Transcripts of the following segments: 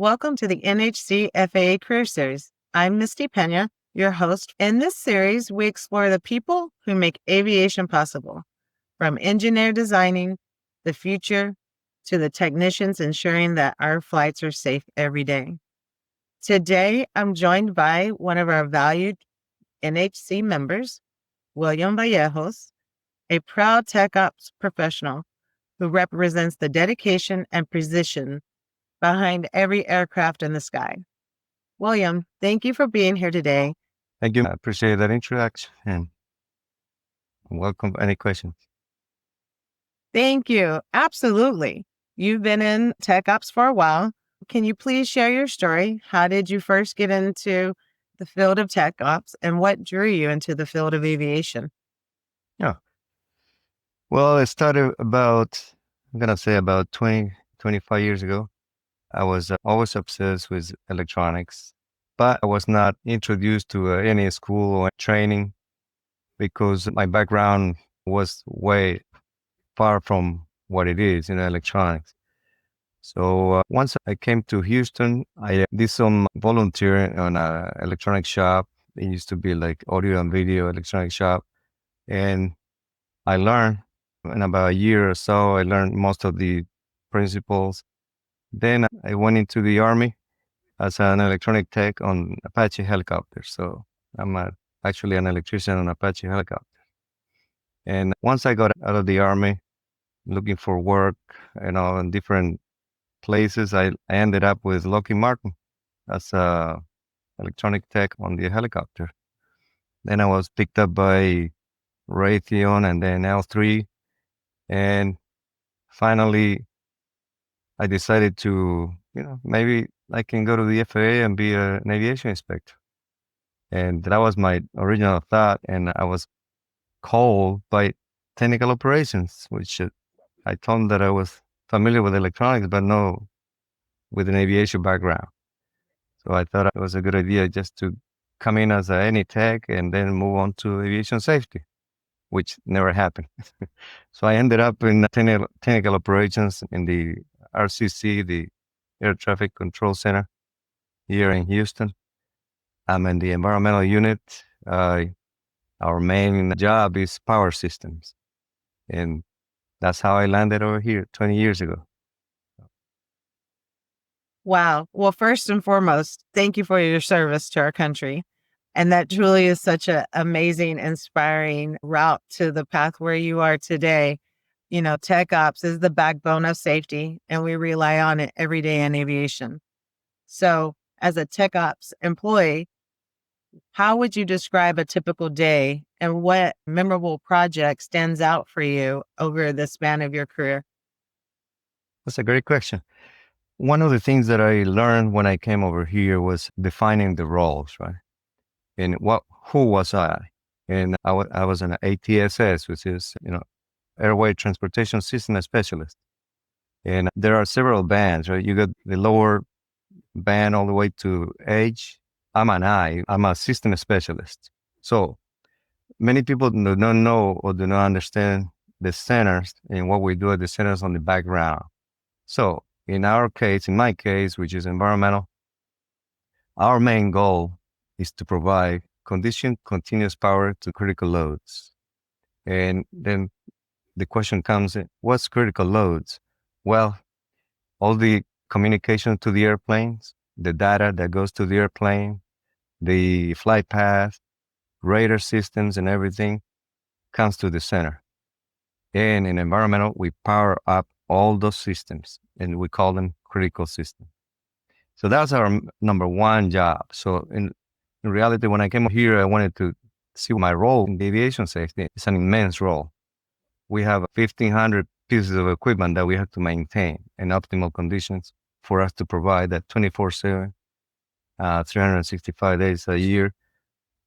Welcome to the NHCFAE Career Series. I'm Misty Peña, your host. In this series, we explore the people who make aviation possible, from engineer designing the future to the technicians ensuring that our flights are safe every day. Today, I'm joined by one of our valued NHC members, William Vallejos, a proud tech ops professional who represents the dedication and precision behind every aircraft in the sky. William, thank you for being here today. Thank you. I appreciate that introduction and welcome. Any questions? Thank you. Absolutely. You've been in tech ops for a while. Can you please share your story? How did you first get into the field of tech ops and what drew you into the field of aviation? Yeah. Well, it started about 20, 25 years ago. I was always obsessed with electronics, but I was not introduced to any school or training because my background was way far from what it is in electronics. So once I came to Houston, I did some volunteering on an electronic shop. It used to be like audio and video electronic shop. And I learned in about a year or so, I learned most of the principles. Then I went into the Army as an electronic tech on Apache helicopters. So actually an electrician on Apache helicopter. And once I got out of the Army, looking for work, in different places, I ended up with Lockheed Martin as a electronic tech on the helicopter. Then I was picked up by Raytheon and then L3. And finally, I decided to, maybe I can go to the FAA and be an aviation inspector. And that was my original thought. And I was called by technical operations, which I told them that I was familiar with electronics, but no, with an aviation background. So I thought it was a good idea just to come in as any tech and then move on to aviation safety, which never happened. So I ended up in technical operations in the RCC, the Air Traffic Control Center here in Houston. I'm in the environmental unit. Our main job is power systems. And that's how I landed over here 20 years ago. Wow. Well, first and foremost, thank you for your service to our country. And that truly is such an amazing, inspiring route to the path where you are today. Tech ops is the backbone of safety, and we rely on it every day in aviation. So as a tech ops employee, how would you describe a typical day and what memorable project stands out for you over the span of your career? That's a great question. One of the things that I learned when I came over here was defining the roles, right? And who was I? And I was an ATSS, which is, Airway Transportation System Specialist. And there are several bands, right? You got the lower band all the way to H. I'm a system specialist. So many people do not know or do not understand the centers and what we do at the centers on the background. So in my case, which is environmental, our main goal is to provide continuous power to critical loads. And then the question comes, what's critical loads? Well, all the communication to the airplanes, the data that goes to the airplane, the flight path, radar systems and everything comes to the center. And in environmental, we power up all those systems and we call them critical systems. So that's our number one job. So in reality, when I came here, I wanted to see my role in the aviation safety. It's an immense role. We have 1,500 pieces of equipment that we have to maintain in optimal conditions for us to provide that 24/7, 365 days a year,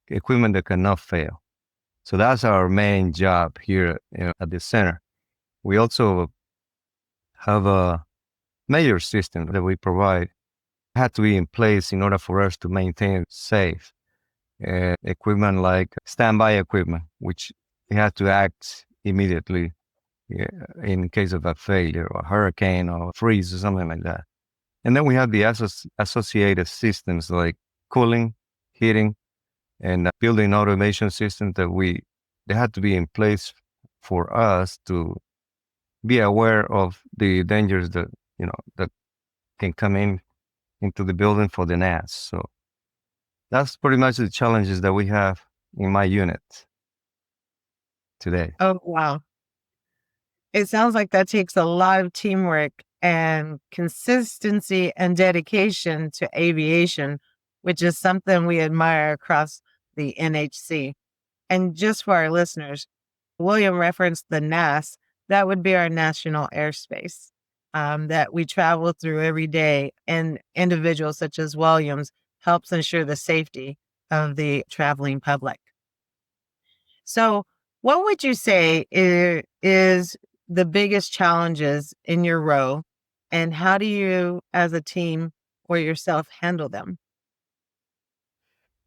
equipment that cannot fail. So that's our main job here at the center. We also have a major system that we provide had to be in place in order for us to maintain safe equipment like standby equipment, which we had to act immediately in case of a failure or a hurricane or freeze or something like that. And then we have the associated systems like cooling, heating, and building automation systems they had to be in place for us to be aware of the dangers that can come into the building for the NAS. So that's pretty much the challenges that we have in my unit today. Oh, wow. It sounds like that takes a lot of teamwork and consistency and dedication to aviation, which is something we admire across the NHC. And just for our listeners, William referenced the NAS. That would be our national airspace that we travel through every day. And individuals such as Williams helps ensure the safety of the traveling public. So, what would you say is the biggest challenges in your role, and how do you, as a team or yourself, handle them?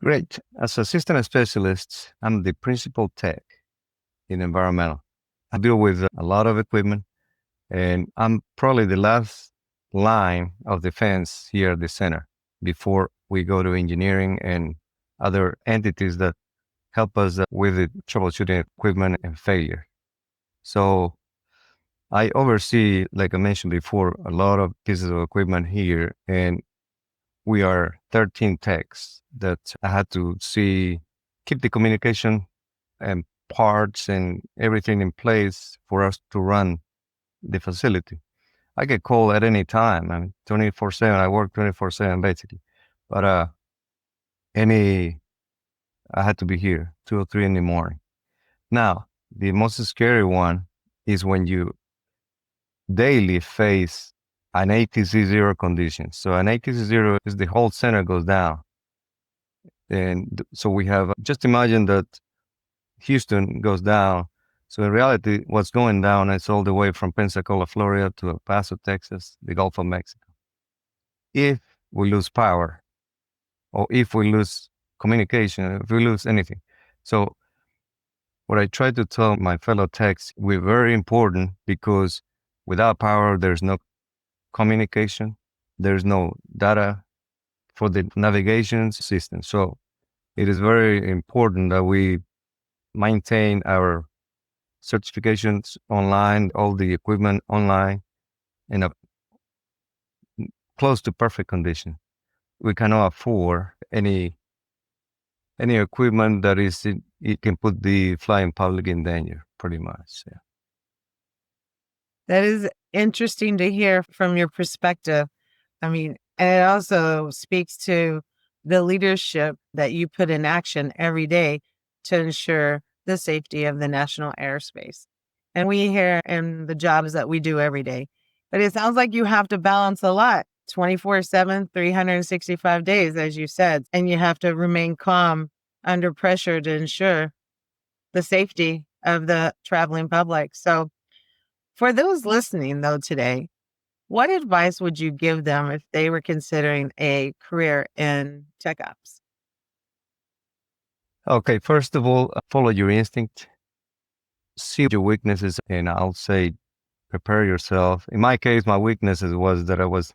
Great. As a system specialist, I'm the principal tech in environmental. I deal with a lot of equipment, and I'm probably the last line of defense here at the center before we go to engineering and other entities that help us with the troubleshooting equipment and failure. So I oversee, like I mentioned before, a lot of pieces of equipment here, and we are 13 techs that I had to keep the communication and parts and everything in place for us to run the facility. I get called at any time. I mean, 24/7. I work 24/7 basically, but any I had to be here 2 or 3 in the morning. Now, the most scary one is when you daily face an ATC zero condition. So an ATC zero is the whole center goes down. And so we have, just imagine that Houston goes down. So in reality, what's going down is all the way from Pensacola, Florida to El Paso, Texas, the Gulf of Mexico. If we lose power or if we lose communication, if we lose anything. So what I try to tell my fellow techs, we're very important because without power, there's no communication, there's no data for the navigation system. So it is very important that we maintain our certifications online, all the equipment online in a close to perfect condition. We cannot afford any equipment that it can put the flying public in danger, pretty much. Yeah. That is interesting to hear from your perspective. I mean, and it also speaks to the leadership that you put in action every day to ensure the safety of the national airspace. And we hear in the jobs that we do every day. But it sounds like you have to balance a lot 24/7, 365 days, as you said, and you have to remain calm under pressure to ensure the safety of the traveling public. So, for those listening, though, today, what advice would you give them if they were considering a career in tech ops? Okay, first of all, follow your instinct, see your weaknesses, and I'll say prepare yourself. In my case, my weaknesses was that I was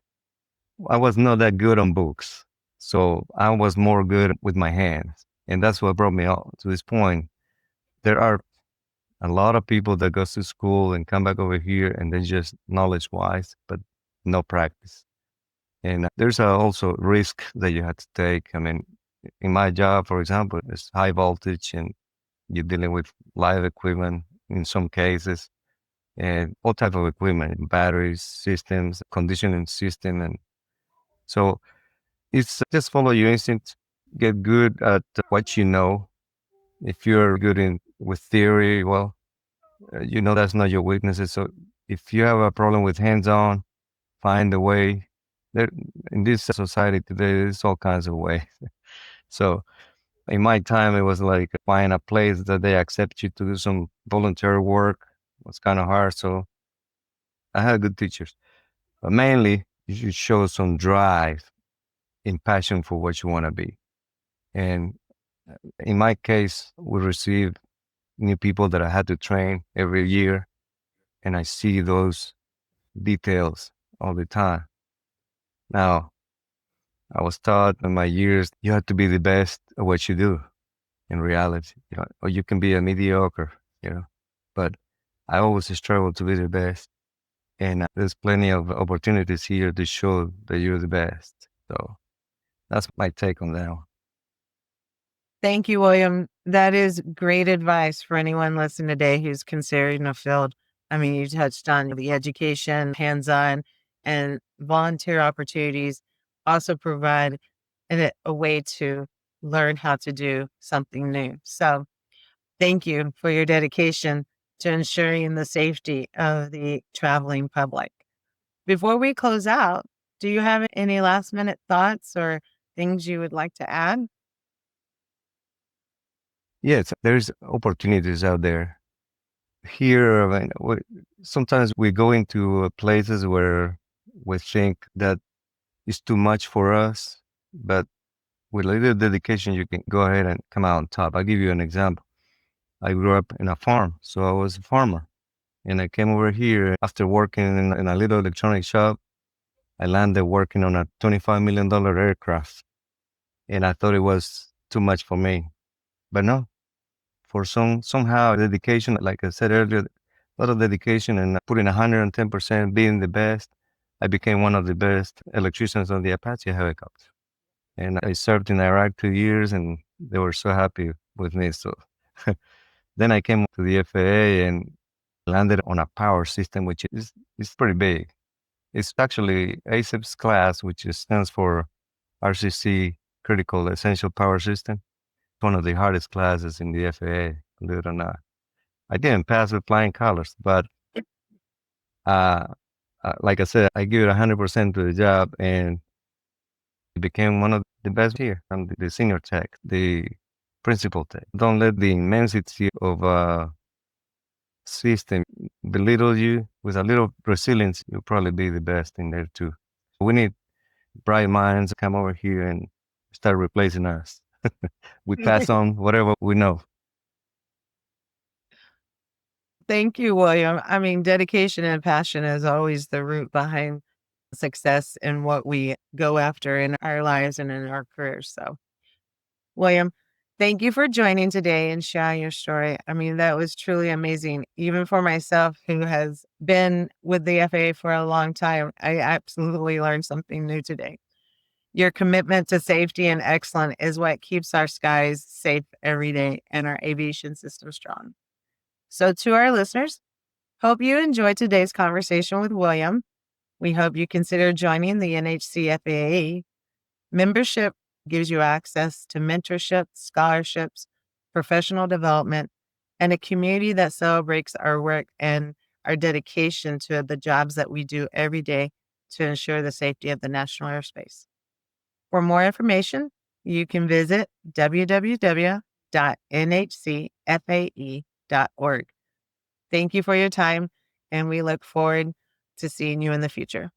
not that good on books. So I was more good with my hands. And that's what brought me up to this point. There are a lot of people that goes to school and come back over here and they just knowledge wise, but no practice. And there's also risk that you have to take. I mean, in my job, for example, it's high voltage and you're dealing with live equipment in some cases and all type of equipment, batteries, systems, conditioning system. And so it's just follow your instinct, get good at what you know. If you're good in with theory, well, you know that's not your weaknesses. So if you have a problem with hands-on, find a way. There, in this society today, there's all kinds of ways. So in my time, it was like find a place that they accept you to do some volunteer work. It was kind of hard. So I had good teachers, but mainly you should show some drive and passion for what you want to be. And in my case, we receive new people that I had to train every year, and I see those details all the time. Now, I was taught in my years, you have to be the best at what you do in reality, or you can be a mediocre, but I always struggle to be the best. And there's plenty of opportunities here to show that you're the best. So that's my take on that one. Thank you, William. That is great advice for anyone listening today who's considering a field. I mean, you touched on the education, hands-on, and volunteer opportunities also provide a way to learn how to do something new. So thank you for your dedication to ensuring the safety of the traveling public. Before we close out, do you have any last minute thoughts or things you would like to add? Yes, there's opportunities out there. Here, I mean, sometimes we go into places where we think that it's too much for us, but with a little dedication, you can go ahead and come out on top. I'll give you an example. I grew up in a farm, so I was a farmer. And I came over here after working in a little electronic shop. I landed working on a $25 million aircraft. And I thought it was too much for me. But no, for somehow dedication, like I said earlier, a lot of dedication and putting 110% being the best, I became one of the best electricians on the Apache helicopter. And I served in Iraq 2 years, and they were so happy with me. So then I came to the FAA and landed on a power system, which is pretty big. It's actually ASIPS class, which stands for RCC, Critical Essential Power System. One of the hardest classes in the FAA, believe it or not. I didn't pass with flying colors, but uh, like I said, I give it 100% to the job and became one of the best here. I'm the senior tech, the principal tech. Don't let the immensity of a system belittle you. With a little resilience, you'll probably be the best in there too. We need bright minds to come over here and start replacing us. We pass on whatever we know. Thank you, William. I mean, dedication and passion is always the root behind success in what we go after in our lives and in our careers. So, William, thank you for joining today and sharing your story. I mean, that was truly amazing. Even for myself, who has been with the FAA for a long time, I absolutely learned something new today. Your commitment to safety and excellence is what keeps our skies safe every day and our aviation system strong. So, to our listeners, hope you enjoyed today's conversation with William. We hope you consider joining the NHCFAE. Membership gives you access to mentorship, scholarships, professional development, and a community that celebrates our work and our dedication to the jobs that we do every day to ensure the safety of the national airspace. For more information, you can visit www.nhcfae.org. Thank you for your time, and we look forward to seeing you in the future.